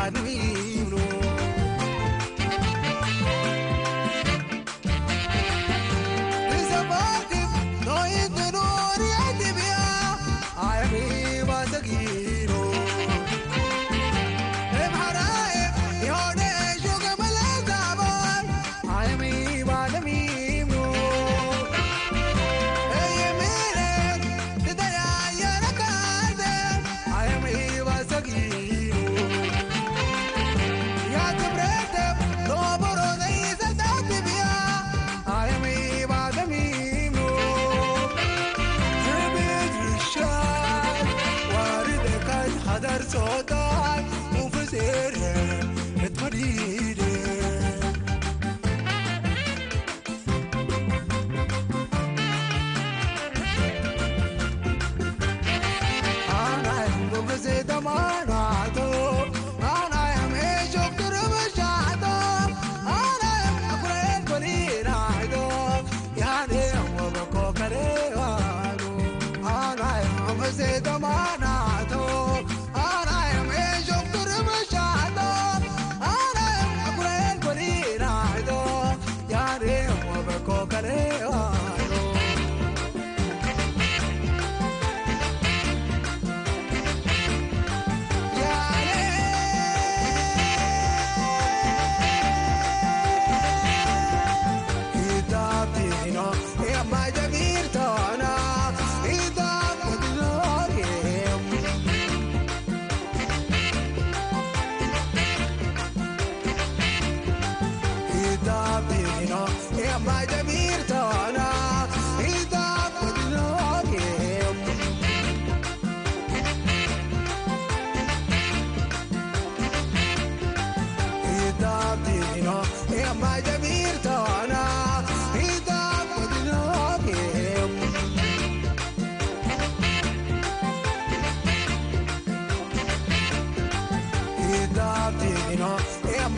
Badmino Rizabati no intonori adibia Ayami wasagiro Emharae yone shuga malazabal Ayami badmino Eyemire tidaya yarakade Ayami wasagiro Ya tibrete no boro neisa tatibia Ayami badmino Zibid rishal Waridek al-hadar sotan Mufasirhe etmaride Ana mufasida manato Ana yamesho kurumashado Ana yakurel balirado Yani wabako karewano Ana mufasida manato Ana yamesho kurumashado Ana yakurel balirado Yani wabako karewano Damn,